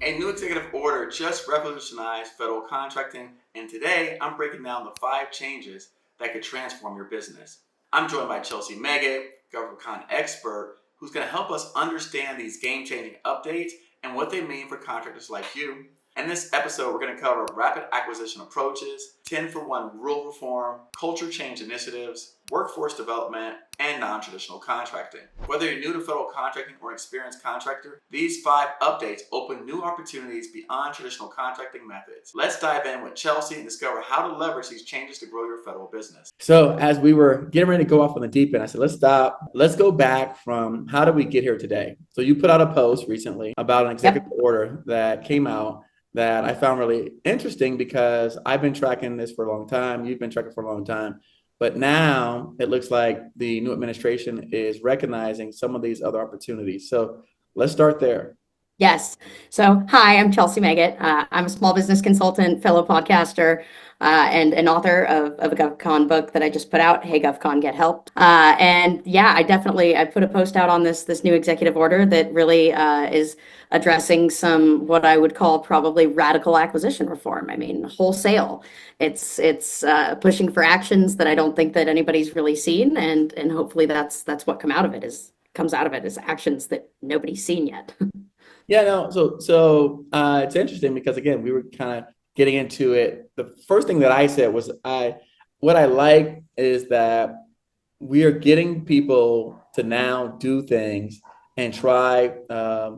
A new executive order just revolutionized federal contracting, and today I'm breaking down the 5 changes that could transform your business. I'm joined by Chelsea Meggitt, GovCon expert, who's going to help us understand these game-changing updates and what they mean for contractors like you. In this episode, we're going to cover rapid acquisition approaches, 10-for-1 rule reform, culture change initiatives, workforce development, and non-traditional contracting. Whether you're new to federal contracting or an experienced contractor, these 5 updates open new opportunities beyond traditional contracting methods. Let's dive in with Chelsea and discover how to leverage these changes to grow your federal business. So as we were getting ready to go off on the deep end, I said, let's stop. Let's go back from how did we get here today? So you put out a post recently about an executive order that came out that I found really interesting because I've been tracking this for a long time. You've been tracking for a long time. But now it looks like the new administration is recognizing some of these other opportunities. So let's start there. Yes. So, hi, I'm Chelsea Meggitt. I'm a small business consultant, fellow podcaster, and an author of a GovCon book that I just put out, Hey GovCon, Get Help. And yeah, I put a post out on this new executive order that really is addressing some what I would call probably radical acquisition reform. I mean, wholesale. It's pushing for actions that I don't think that anybody's really seen, and hopefully that's what comes out of it is actions that nobody's seen yet. Yeah, no. So it's interesting because again, we were kind of getting into it. The first thing that I said was what I like is that we are getting people to now do things and try. I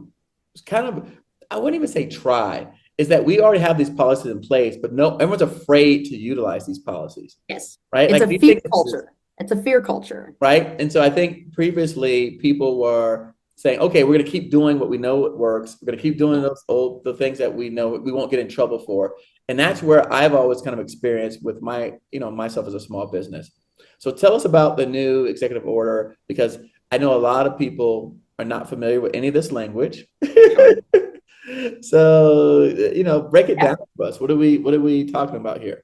wouldn't even say try. Is that we already have these policies in place, but no, everyone's afraid to utilize these policies. Yes, right. It's a fear culture. It's a fear culture, right? And so I think previously people were saying, okay, we're going to keep doing what we know it works. We're going to keep doing the things that we know we won't get in trouble for. And that's where I've always kind of experienced with myself as a small business. So tell us about the new executive order, because I know a lot of people are not familiar with any of this language. So, break it down for us. What are we talking about here?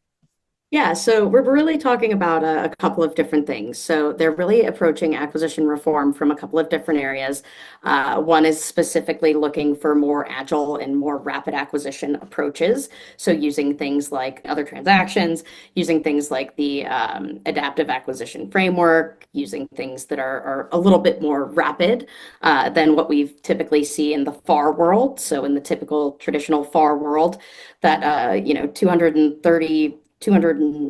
Yeah, so we're really talking about a couple of different things. So they're really approaching acquisition reform from a couple of different areas. One is specifically looking for more agile and more rapid acquisition approaches. So using things like other transactions, using things like the adaptive acquisition framework, using things that are a little bit more rapid than what we typically see in the FAR world. So in the typical traditional FAR world, that 200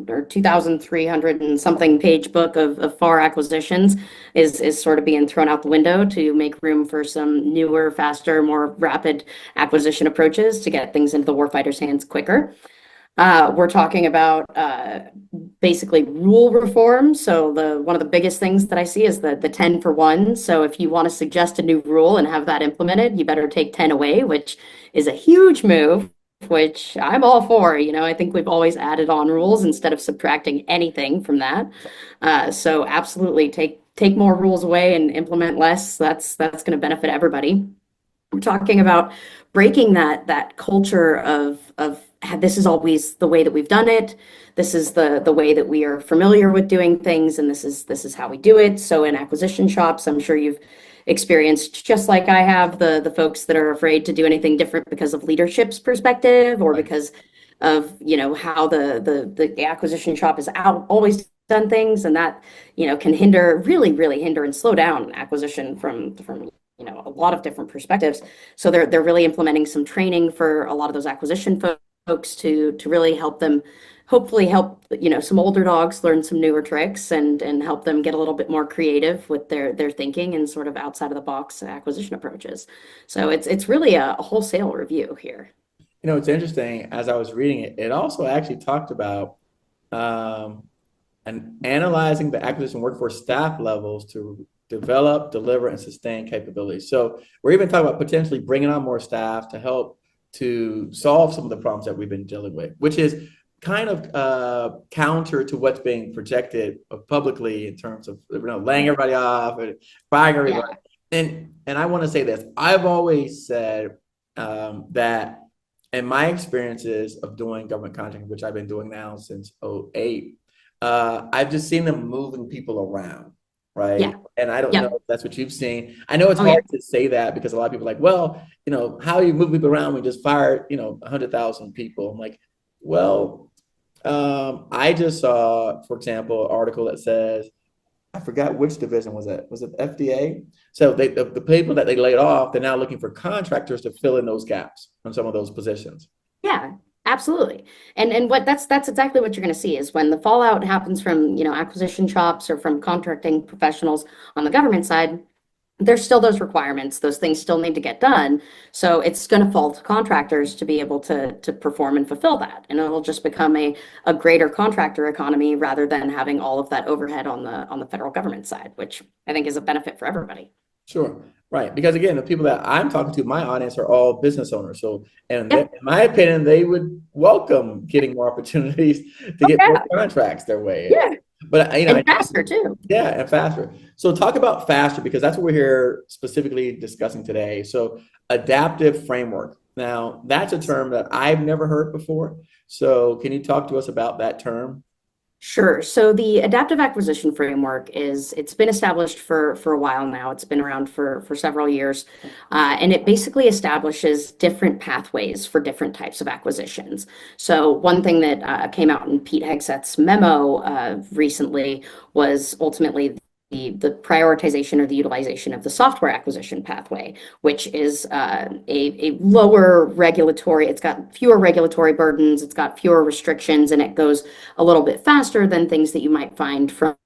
or 2,300 and something page book of FAR acquisitions is sort of being thrown out the window to make room for some newer, faster, more rapid acquisition approaches to get things into the warfighter's hands quicker. We're talking about basically rule reform. So one of the biggest things that I see is the 10-for-1. So if you want to suggest a new rule and have that implemented, you better take 10 away, which is a huge move, which I'm all for. I think we've always added on rules instead of subtracting anything from that. So absolutely take more rules away and implement less. That's going to benefit everybody. We're talking about breaking that culture of this is always the way that we've done it. This is the way that we are familiar with doing things, and this is how we do it. So in acquisition shops, I'm sure you've experienced, just like I have, the folks that are afraid to do anything different because of leadership's perspective or because of how the acquisition shop has always done things, and that can really hinder and slow down acquisition from a lot of different perspectives. So they're really implementing some training for a lot of those acquisition folks to really help them, hopefully help some older dogs learn some newer tricks and help them get a little bit more creative with their thinking and sort of outside of the box acquisition approaches. So it's really a wholesale review here. It's interesting. As I was reading it, it also actually talked about and analyzing the acquisition workforce staff levels to develop, deliver, and sustain capabilities. So we're even talking about potentially bringing on more staff to help to solve some of the problems that we've been dealing with, which is kind of counter to what's being projected publicly in terms of laying everybody off and firing everybody. Yeah. And I want to say this. I've always said that in my experiences of doing government contracting, which I've been doing now since 2008, I've just seen them moving people around, right? Yeah. And I don't know Yep. if that's what you've seen. I know it's Oh, yeah. hard to say that because a lot of people are like, well, how you move people around, we just fired, 100,000 people. I'm like, well, I just saw, for example, an article that says, I forgot which division was it. Was it FDA? So the people that they laid off, they're now looking for contractors to fill in those gaps on some of those positions. Yeah, absolutely. And what that's exactly what you're going to see is when the fallout happens from, acquisition shops or from contracting professionals on the government side, there's still those requirements. Those things still need to get done. So it's going to fall to contractors to be able to perform and fulfill that. And it'll just become a greater contractor economy rather than having all of that overhead on the federal government side, which I think is a benefit for everybody. Sure. Right. Because again, the people that I'm talking to, my audience are all business owners. So, and Yep. in my opinion, they would welcome getting more opportunities to get more Yeah. contracts their way. Yeah. But, And faster too. yeah, and faster. So talk about faster because that's what we're here specifically discussing today. So adaptive framework. Now, that's a term that I've never heard before. So can you talk to us about that term? Sure. So the adaptive acquisition framework it's been established for a while now. It's been around for several years. And it basically establishes different pathways for different types of acquisitions. So one thing that came out in Pete Hegseth's memo recently was ultimately the prioritization or the utilization of the software acquisition pathway, which is a lower regulatory, it's got fewer regulatory burdens, it's got fewer restrictions, and it goes a little bit faster than things that you might find from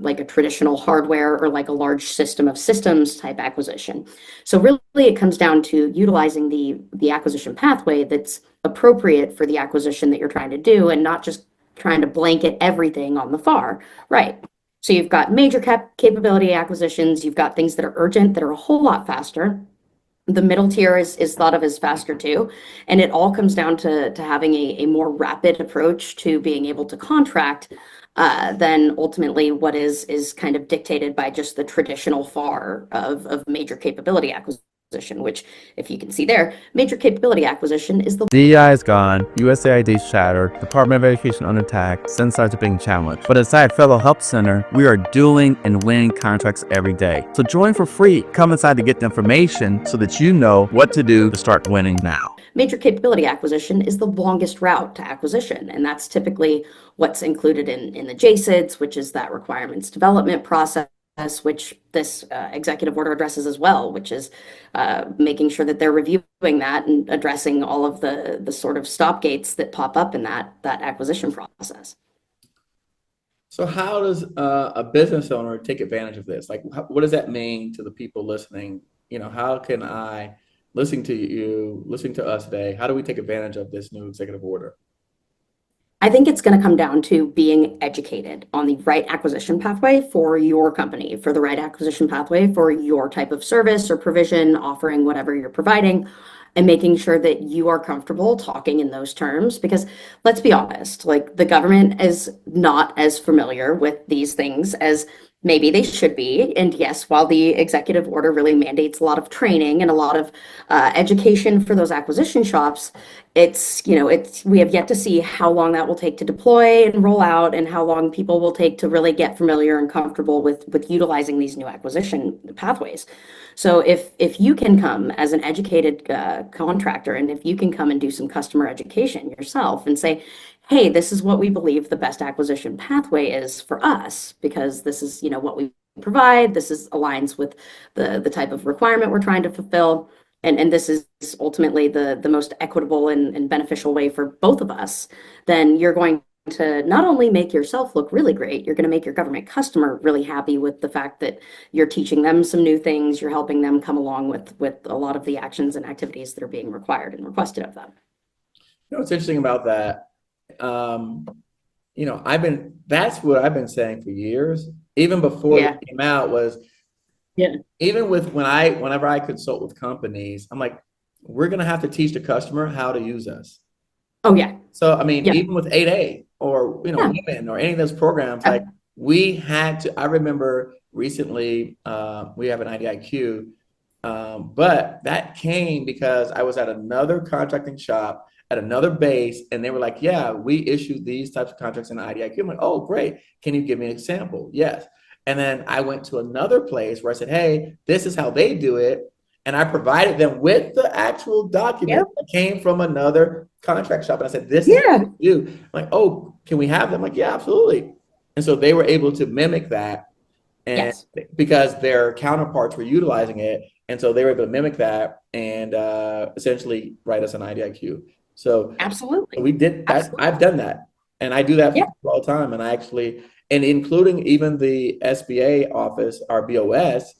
like a traditional hardware or like a large system of systems type acquisition. So really it comes down to utilizing the acquisition pathway that's appropriate for the acquisition that you're trying to do and not just trying to blanket everything on the FAR. Right. So you've got major capability acquisitions, you've got things that are urgent that are a whole lot faster. The middle tier is thought of as faster too. And it all comes down to having a more rapid approach to being able to contract than ultimately what is kind of dictated by just the traditional FAR of major capability acquisition, which if you can see there, major capability acquisition is the DEI is gone, USAID shattered, Department of Education under attack, sensors are being challenged. But inside Federal Help Center, we are dueling and winning contracts every day. So join for free. Come inside to get the information so that you know what to do to start winning now. major capability acquisition is the longest route to acquisition. And that's typically what's included in the JSIDs, which is that requirements development process, which this executive order addresses as well, which is making sure that they're reviewing that and addressing all of the sort of stop gates that pop up in that acquisition process. So how does a business owner take advantage of this? Like, what does that mean to the people listening? How can I, listening to you, listening to us today, how do we take advantage of this new executive order? I think it's going to come down to being educated on the right acquisition pathway for your company, for the right acquisition pathway for your type of service or provision, offering whatever you're providing, and making sure that you are comfortable talking in those terms. Because let's be honest, like the government is not as familiar with these things as maybe they should be. And yes, while the executive order really mandates a lot of training and a lot of education for those acquisition shops, we have yet to see how long that will take to deploy and roll out and how long people will take to really get familiar and comfortable with utilizing these new acquisition pathways. So if you can come as an educated contractor, and if you can come and do some customer education yourself and say, hey, this is what we believe the best acquisition pathway is for us, because this is, what we provide, this is aligns with the type of requirement we're trying to fulfill. And this is ultimately the most equitable and beneficial way for both of us, then you're going to not only make yourself look really great, you're going to make your government customer really happy with the fact that you're teaching them some new things, you're helping them come along with a lot of the actions and activities that are being required and requested of them. What's interesting about that, that's what I've been saying for years, even before it came out was, even with whenever I consult with companies, I'm like, we're going to have to teach the customer how to use us. Oh yeah. So, I mean, even with 8A or, women or any of those programs, like we had to, I remember recently, we have an IDIQ, but that came because I was at another contracting shop at another base, and they were like, yeah, we issue these types of contracts in IDIQ. I'm like, oh, great. Can you give me an example? Yes. And then I went to another place where I said, hey, this is how they do it. And I provided them with the actual document that came from another contract shop. And I said, this is Yeah. what we do. I'm like, oh, can we have them? I'm like, yeah, absolutely. And so they were able to mimic that. And Yes. because their counterparts were utilizing it. And so they were able to mimic that and essentially write us an IDIQ. So Absolutely. we did that. Absolutely. I've done that. And I do that for Yeah. people all the time. And I actually, and including even the SBA office, our BOS,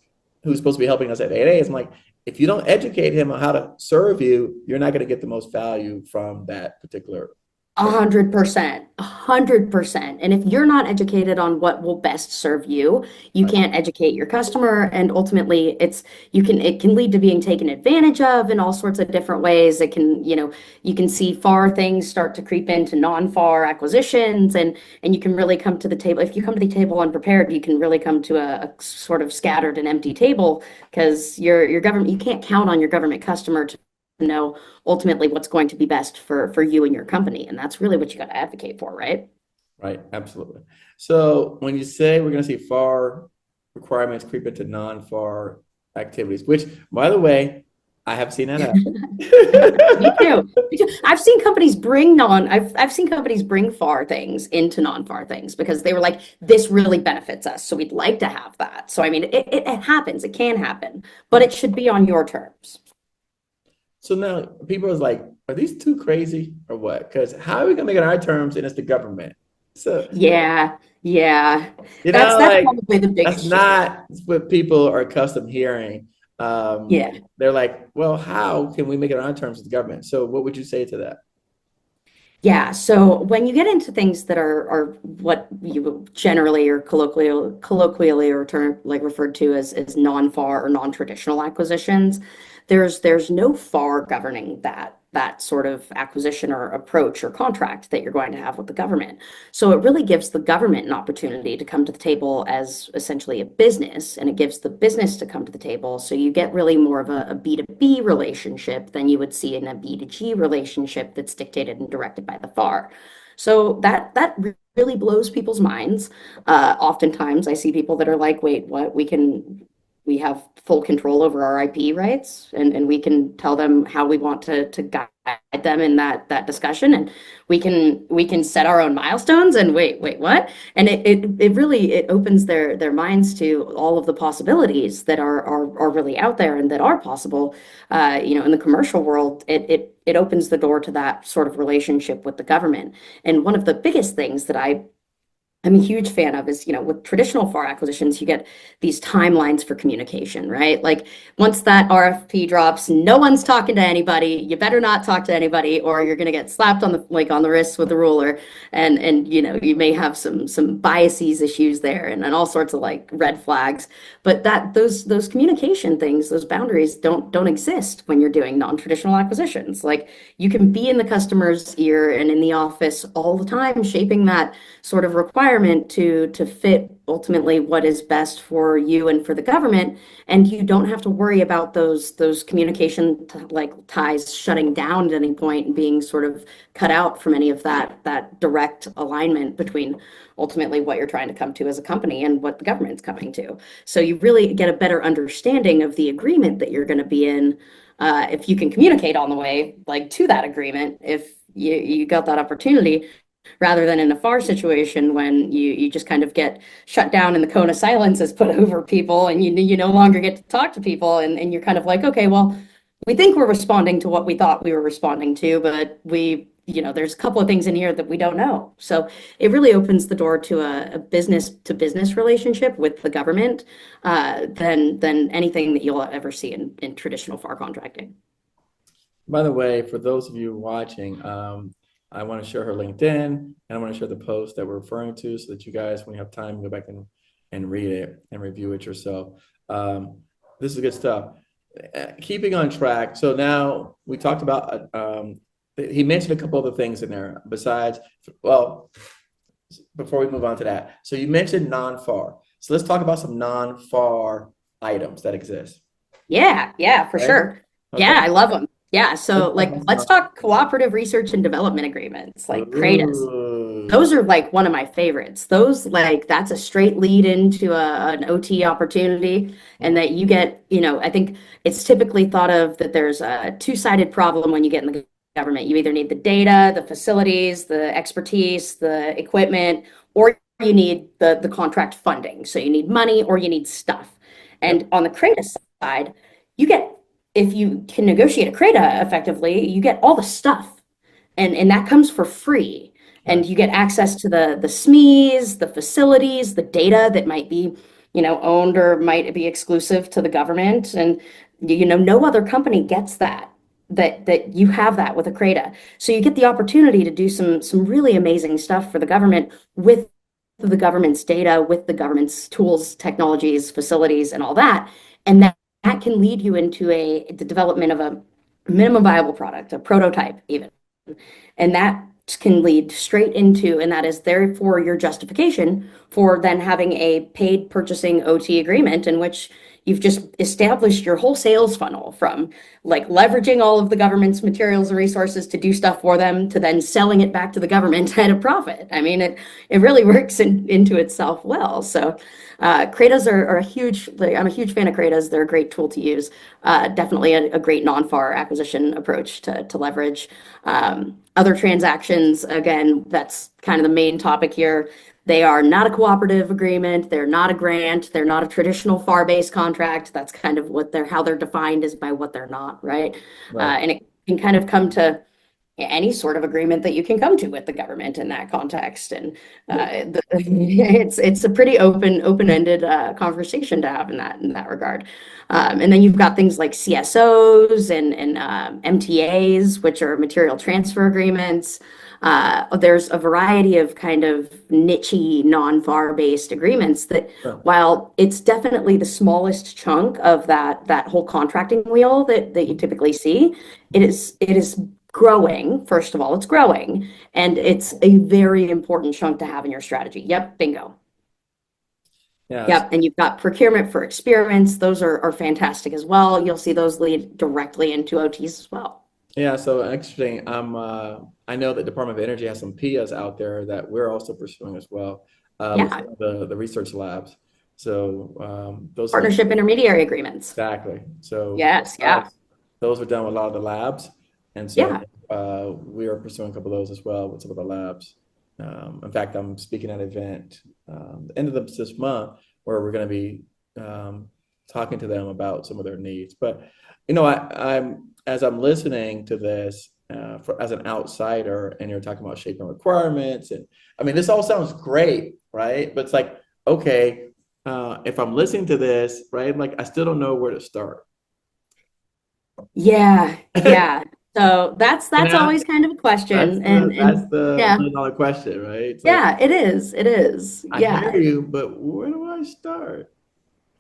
who's supposed to be helping us at 8As, I'm like, if you don't educate him on how to serve you, you're not going to get the most value from that particular. 100%, 100%. And if you're not educated on what will best serve you, you Right. can't educate your customer. And ultimately it can lead to being taken advantage of in all sorts of different ways. It can, you can see FAR things start to creep into non-FAR acquisitions, and you can really come to the table. If you come to the table unprepared, you can really come to a sort of scattered and empty table, because your government, you can't count on your government customer to know ultimately what's going to be best for you and your company. And that's really what you got to advocate for, right? Right. Absolutely. So when you say we're going to see FAR requirements creep into non-FAR activities, which, by the way, I have seen that happen. Me too. Me too. I've seen companies bring FAR things into non-FAR things because they were like, this really benefits us, so we'd like to have that. So I mean, it happens, it can happen, but it should be on your terms. So now people is like, are these two crazy or what? Because how are we gonna make it our terms and it's the government? So Yeah, yeah. That's like probably the that's biggest shift. not what people are accustomed hearing. Yeah. They're like, well, how can we make it our terms with the government? So what would you say to that? Yeah, so when you get into things that are what you generally or colloquially or term like referred to as non-FAR or non-traditional acquisitions, there's no FAR governing that sort of acquisition or approach or contract that you're going to have with the government. So it really gives the government an opportunity to come to the table as essentially a business, and it gives the business to come to the table. So you get really more of a B2B relationship than you would see in a B2G relationship that's dictated and directed by the FAR. So that really blows people's minds. Oftentimes I see people that are like, wait, what? We have full control over our IP rights, and we can tell them how we want to guide them in that discussion, and we can set our own milestones, and wait, what? And it really it opens their minds to all of the possibilities that are really out there and that are possible. In the commercial world, it opens the door to that sort of relationship with the government. And one of the biggest things that I'm a huge fan of is, with traditional FAR acquisitions, you get these timelines for communication, right? Like once that RFP drops, no one's talking to anybody. You better not talk to anybody, or you're gonna get slapped on the wrist with a ruler, and you may have some biases issues there, and all sorts of like red flags. But those communication things, those boundaries don't exist when you're doing non-traditional acquisitions. Like you can be in the customer's ear and in the office all the time, shaping that sort of requirement to fit ultimately what is best for you and for the government, and you don't have to worry about those communication like ties shutting down at any point and being sort of cut out from any of that direct alignment between ultimately what you're trying to come to as a company and what the government's coming to. So you really get a better understanding of the agreement that you're going to be in, if you can communicate on the way like to that agreement, if you got that opportunity, rather than in a FAR situation when you just kind of get shut down and the cone of silence is put over people, and you no longer get to talk to people, and you're kind of like, okay, well, we think we're responding to what we thought we were responding to, but there's a couple of things in here that we don't know. So it really opens the door to a business to business relationship with the government, than anything that you'll ever see in traditional FAR contracting. By the way, for those of you watching, I want to share her LinkedIn, and I want to share the post that we're referring to so that you guys, when you have time, go back and read it and review it yourself. This is good stuff. Keeping on track. So now we talked about, he mentioned a couple other things in there besides, well, before we move on to that. So you mentioned non-FAR. So let's talk about some non-FAR items that exist. Yeah, for Okay. sure. Okay. Yeah, I love them. Yeah, so Let's talk like about some let's talk cooperative research and development agreements, like CRADAs. Those are like one of my favorites. Those like that's a straight lead into an OT opportunity, and that you get, I think it's typically thought of that there's a two-sided problem when you get in the government. You either need the data, the facilities, the expertise, the equipment, or you need the contract funding. So you need money or you need stuff. And on the CRADA side, you get, if you can negotiate a CRADA effectively, you get all the stuff. And that comes for free. And you get access to the SMEs, the facilities, the data that might be, owned or might be exclusive to the government. And, no other company gets that you have that with a CRADA. So you get the opportunity to do some really amazing stuff for the government with the government's data, with the government's tools, technologies, facilities, and all that. And that can lead you into the development of a minimum viable product, a prototype even. And that can lead straight into, and that is therefore your justification for then having a paid purchasing OT agreement in which you've just established your whole sales funnel from like leveraging all of the government's materials and resources to do stuff for them to then selling it back to the government at a profit. I mean, it really works into itself well. So CRADAs are a huge, I'm a huge fan of CRADAs. They're a great tool to use. Definitely a great non-FAR acquisition approach to leverage. Other transactions, again, that's kind of the main topic here. They are not a cooperative agreement. They're not a grant. They're not a traditional FAR-based contract. That's kind of how they're defined is by what they're not, right? And it can kind of come to any sort of agreement that you can come to with the government in that context. And it's a pretty open-ended conversation to have in that regard. And then you've got things like CSOs and MTAs, which are material transfer agreements. There's a variety of kind of niche-y, non-FAR based agreements that while it's definitely the smallest chunk of that whole contracting wheel that you typically see, it is growing. First of all, it's growing, and it's a very important chunk to have in your strategy. Yep, bingo. Yep, and you've got procurement for experiments. Those are fantastic as well. You'll see those lead directly into OTs as well. Yeah, so interesting. I know that Department of Energy has some PIAs out there that we're also pursuing as well. With the research labs. So those partnership intermediary agreements. Exactly. So yes, those are done with a lot of the labs, and so we are pursuing a couple of those as well with some of the labs. In fact, I'm speaking at an event the end of this month where we're going to be talking to them about some of their needs. But I'm as I'm listening to this as an outsider, and you're talking about shaping requirements, and I mean, this all sounds great, right? But it's like, okay, if I'm listening to this, right, like I still don't know where to start. Yeah. So that's always kind of a question. That's the $1 question, right? It's like, it is. I hear you, but where do I start?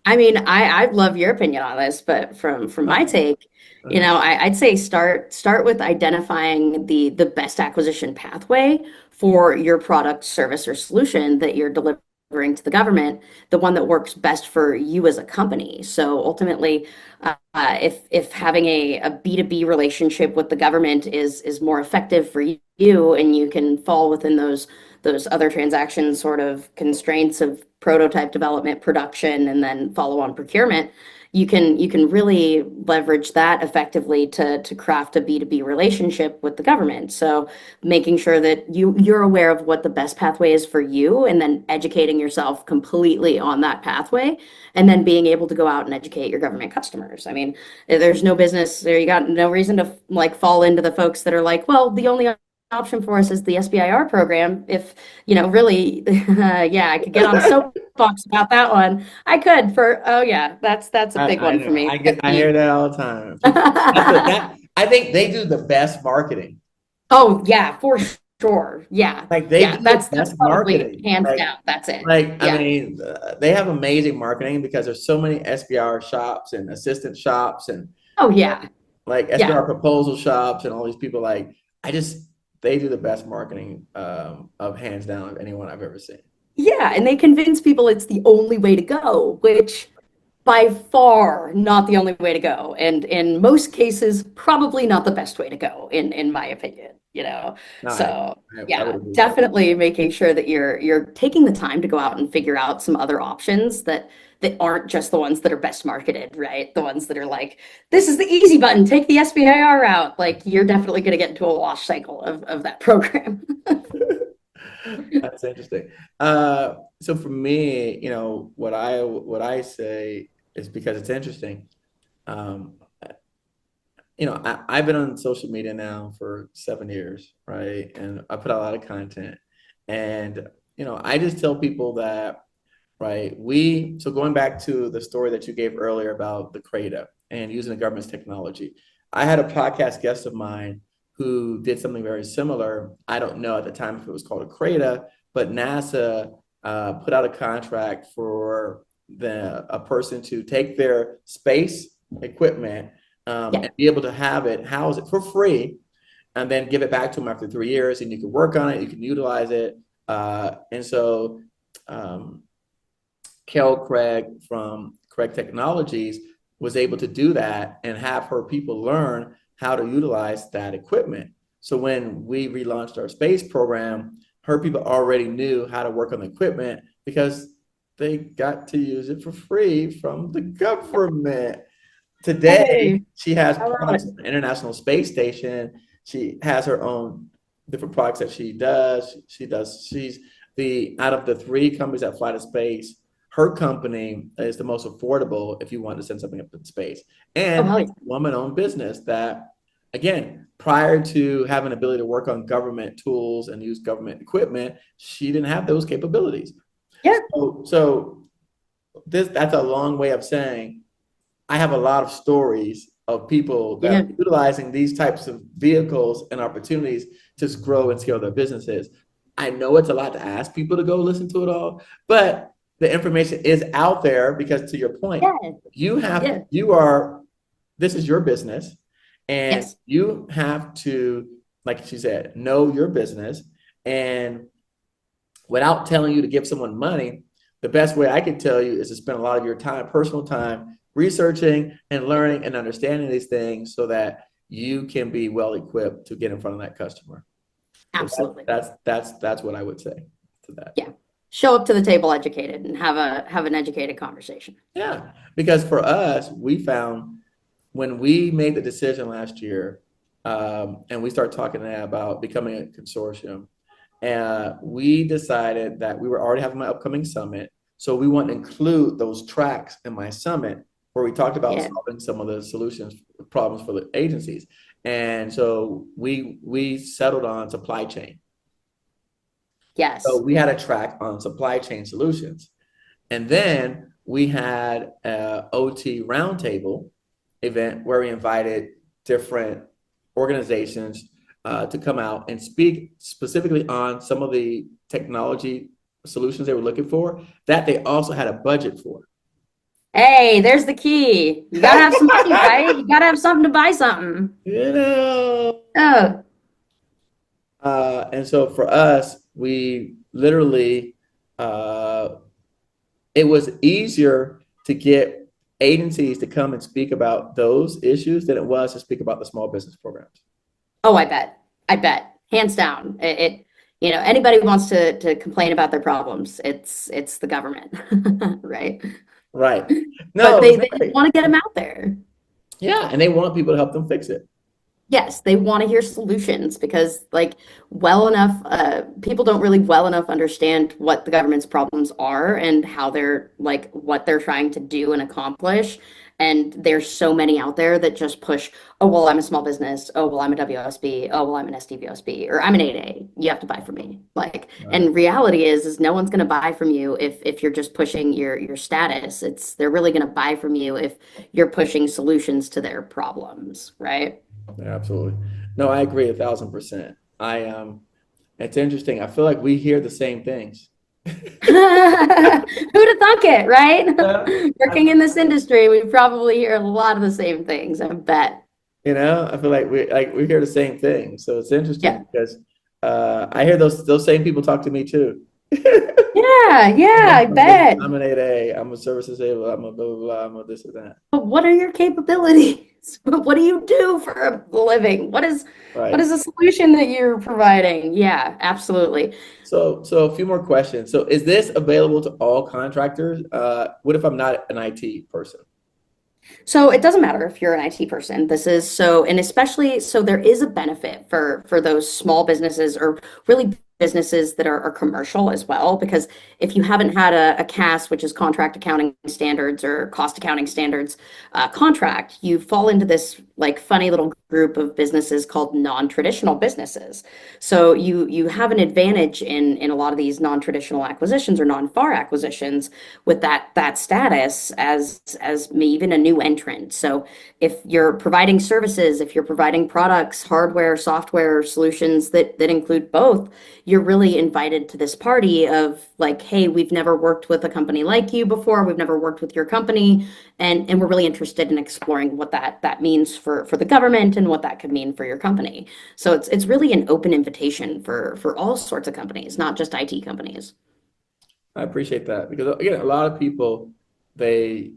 I mean, I love your opinion on this, but from my take, I'd say start with identifying the best acquisition pathway for your product, service, or solution that you're delivering to the government, the one that works best for you as a company. So ultimately, if having a B2B relationship with the government is more effective for you, and you can fall within those other transaction sort of constraints of prototype development, production, and then follow-on procurement, you can really leverage that effectively to craft a B2B relationship with the government. So making sure that you're aware of what the best pathway is for you, and then educating yourself completely on that pathway, and then being able to go out and educate your government customers. I mean, there's no business there. You got no reason to like fall into the folks that are like, well, the only option for us is the SBIR program. If really, I could get on a soapbox about that one. I could that's a big one for me. I hear that all the time. I think they do the best marketing. Oh yeah, for sure. Yeah, like that's marketing, hands down. That's it. I mean, they have amazing marketing because there's so many SBR shops and assistant shops and like SBR proposal shops and all these people. Like they do the best marketing of hands down of anyone I've ever seen. Yeah, and they convince people it's the only way to go, which by far not the only way to go, and in most cases probably not the best way to go, in my opinion, you know. No, So I would yeah, agree with that. definitely making sure that you're taking the time to go out and figure out some other options that aren't just the ones that are best marketed, right? The ones that are like, this is the easy button, take the SBIR route. Like, you're definitely going to get into a wash cycle of that program. That's interesting. So for me, you know, what I say is because it's interesting. Um, you know, I've been on social media now for 7 years, right? And I put out a lot of content. And, you know, I just tell people that, right, so going back to the story that you gave earlier about the CRADA and using the government's technology, I had a podcast guest of mine who did something very similar. I don't know at the time if it was called a CRADA, but NASA put out a contract for a person to take their space equipment Yeah. and be able to have it, house it for free, and then give it back to them after 3 years. And you can work on it, you can utilize it. And so Kel Craig from Craig Technologies was able to do that and have her people learn how to utilize that equipment. So when we relaunched our space program, her people already knew how to work on the equipment because they got to use it for free from the government. Today, Hey, she has ironic. products at the International Space Station. She has her own different products that she does. She's out of the three companies that fly to space, her company is the most affordable if you want to send something up in space. Oh, And hell yeah. woman-owned business that, again, prior to having the ability to work on government tools and use government equipment, she didn't have those capabilities. Yeah. So that's a long way of saying I have a lot of stories of people that Yeah. are utilizing these types of vehicles and opportunities to grow and scale their businesses. I know it's a lot to ask people to go listen to it all, but the information is out there because, to your point, Yeah. Yeah. this is your business, and Yes. you have to, like she said, know your business. And without telling you to give someone money, the best way I can tell you is to spend a lot of your time, personal time, researching and learning and understanding these things so that you can be well equipped to get in front of that customer. So Absolutely. that's what I would say to that. Yeah. Show up to the table educated and have an educated conversation. Yeah, because for us, we found when we made the decision last year, and we started talking about becoming a consortium, we decided that we were already having my upcoming summit, so we want to include those tracks in my summit where we talked about Yeah. solving some of the solutions problems for the agencies. And so we settled on supply chain. So Yes. we had a track on supply chain solutions. And then we had a OT roundtable event where we invited different organizations to come out and speak specifically on some of the technology solutions they were looking for that they also had a budget for. Hey, there's the key. You gotta have some money, right? You gotta have something to buy something. You know, Oh, and so for us, we literally, uh, it was easier to get agencies to come and speak about those issues than it was to speak about the small business programs. oh, I bet. I bet. Hands down. Anybody who wants to complain about their problems, it's the government, right? Right. But No, they exactly. want to get them out there. Yeah, and they want people to help them fix it. Yes, they want to hear solutions because, like, people don't really well enough understand what the government's problems are and how what they're trying to do and accomplish. And there's so many out there that just push, oh, well, I'm a small business. Oh, well, I'm a WSB. Oh, well, I'm an SDVOSB, or I'm an 8A. You have to buy from me. Like, Right. and reality is no one's going to buy from you if you're just pushing your status. They're really going to buy from you if you're pushing solutions to their problems, right? Yeah, absolutely. No, I agree 1,000%. It's interesting. I feel like we hear the same things. Who'd have thunk it, right? Yeah. Working in this industry, we probably hear a lot of the same things, I bet. I feel like we hear the same thing. So it's Yeah. interesting because I hear those same people talk to me too. Yeah, I bet. I'm an 8A, I'm a service disabled, I'm a blah, blah, blah, I'm a this or that. But what are your capabilities? What do you do for a living? What Right. is the solution that you're providing? Yeah, absolutely. So a few more questions. So is this available to all contractors? What if I'm not an IT person? So it doesn't matter if you're an IT person. This is so, and especially so there is a benefit for those small businesses or really businesses that are commercial as well. Because if you haven't had a CAS, which is contract accounting standards or cost accounting standards contract, you fall into this like funny little group of businesses called non-traditional businesses. So you have an advantage in a lot of these non-traditional acquisitions or non-FAR acquisitions with that status as even a new entrant. So if you're providing services, if you're providing products, hardware, software solutions that include both, you're really invited to this party of like, hey, we've never worked with a company like you before, we've never worked with your company, and we're really interested in exploring what that means for the government and what that could mean for your company. So it's really an open invitation for all sorts of companies, not just IT companies. I appreciate that because again, a lot of people, they,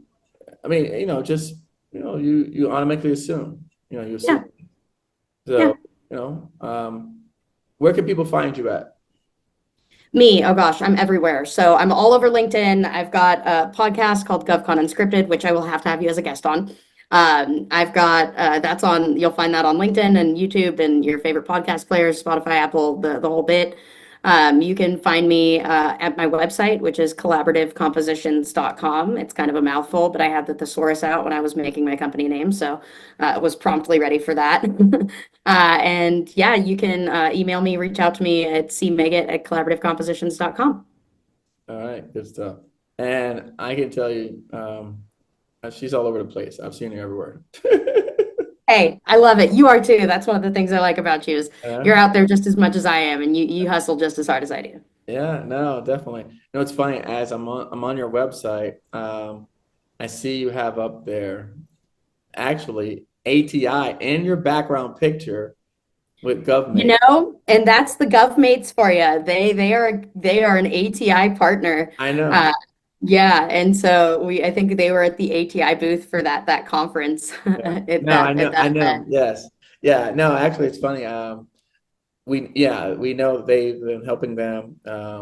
I mean, just you automatically assume, you assume. Yeah, yeah. So, where can people find you at? Me, oh gosh, I'm everywhere. So I'm all over LinkedIn. I've got a podcast called GovCon Unscripted, which I will have to have you as a guest on. I've got that's on, you'll find that on LinkedIn and YouTube and your favorite podcast players, Spotify, Apple, the whole bit. You can find me at my website, which is collaborativecompositions.com. It's kind of a mouthful, but I had the thesaurus out when I was making my company name, so was promptly ready for that. And yeah, you can email me, reach out to me at cmeggitt@collaborativecompositions.com. All right, good stuff. And I can tell you, she's all over the place. I've seen her everywhere. Hey, I love it. You are too. That's one of the things I like about you is Yeah, you're out there just as much as I am, and you hustle just as hard as I do. yeah, no, definitely. It's funny as I'm on your website. I see you have up there actually ATI in your background picture with You GovMate. know, and that's the GovMates for you. They are an ATI partner. I know. Uh, yeah, and so I think they were at the ATI booth for that conference Yeah. at No, I that know. at I that know. event. Yes. Yeah. No, actually, it's funny. We know they've been helping them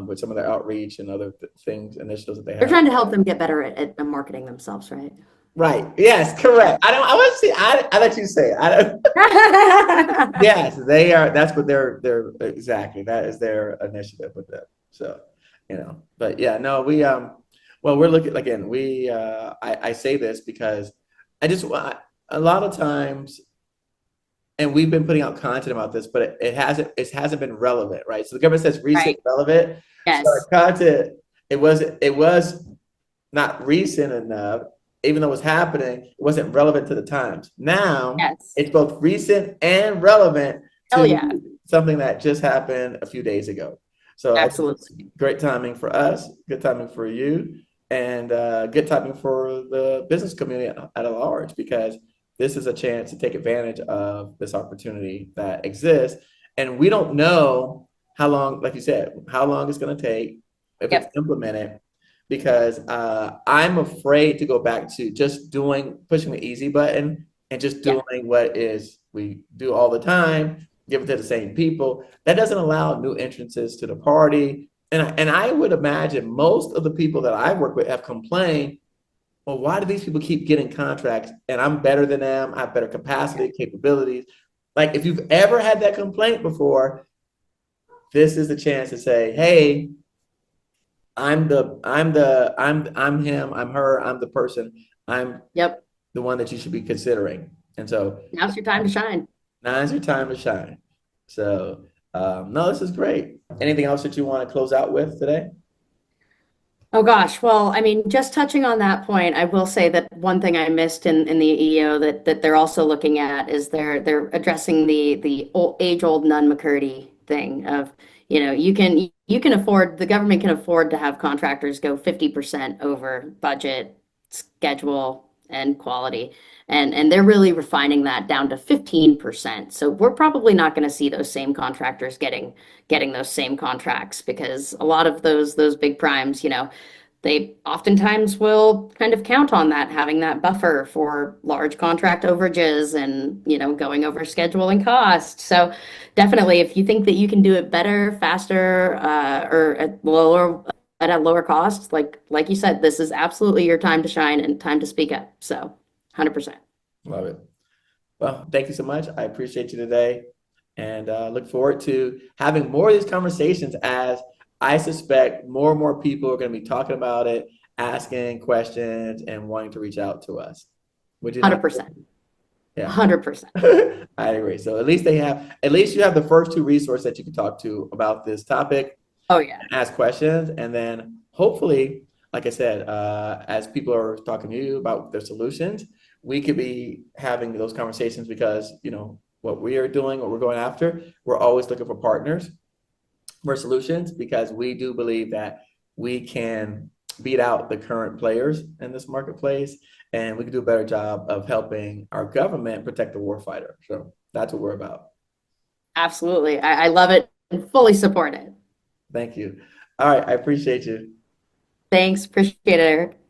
with some of their outreach and other things, initiatives that they They're have. trying to help them get better at marketing themselves, right? Right. Yes. Yeah. Correct. I don't. I want to see. I let you say it. I don't. Yes, they are. That's what they're exactly. That is their initiative with them. So, but yeah, no, well, we're looking again. I say this because I just a lot of times, and we've been putting out content about this, but it hasn't been relevant, right? So the government says recent Right. relevant. So our Yes. content, it was not recent enough, even though it was happening, it wasn't relevant to the times. Now Yes. it's both recent and relevant Hell to yeah. something that just happened a few days ago. So I think it's Absolutely. great timing for us, good timing for you, and good timing for the business community at large, because this is a chance to take advantage of this opportunity that exists. And we don't know how long, like you said, how long it's going to take if it's Yep. implemented, because I'm afraid to go back to just pushing the easy button and just Yeah. doing what is we do all the time, give it to the same people. That doesn't allow new entrances to the party. And I would imagine most of the people that I work with have complained, well, why do these people keep getting contracts and I'm better than them? I have better capacity, capabilities. Like if you've ever had that complaint before, this is the chance to say, hey, I'm him, I'm her, I'm the person, I'm Yep. the one that you should be considering. And so Now's your time to shine. now's your time to shine. So no, this is great. Anything else that you want to close out with today? Oh gosh, well, I mean, just touching on that point, I will say that one thing I missed in the EO that they're also looking at is they're addressing the age-old Nunn-McCurdy thing of, you can afford, the government can afford to have contractors go 50% over budget, schedule, and quality. And they're really refining that down to 15%. So we're probably not going to see those same contractors getting those same contracts, because a lot of those big primes, they oftentimes will kind of count on that, having that buffer for large contract overages and, going over schedule and cost. So definitely, if you think that you can do it better, faster, or at a lower cost, like you said, this is absolutely your time to shine and time to speak up. So 100%. Love it. Well, thank you so much. I appreciate you today, and look forward to having more of these conversations, as I suspect more and more people are going to be talking about it, asking questions, and wanting to reach out to us. Would you not? 100%. Yeah. 100%. I agree. So at least you have the first two resources that you can talk to about this topic. Oh, yeah. Ask questions, and then hopefully, like I said, as people are talking to you about their solutions, we could be having those conversations, because what we are doing, what we're going after, we're always looking for partners for solutions, because we do believe that we can beat out the current players in this marketplace, and we can do a better job of helping our government protect the warfighter. So that's what we're about. Absolutely. I love it and fully support it. Thank you. All right. I appreciate you. Thanks. Appreciate it, Eric.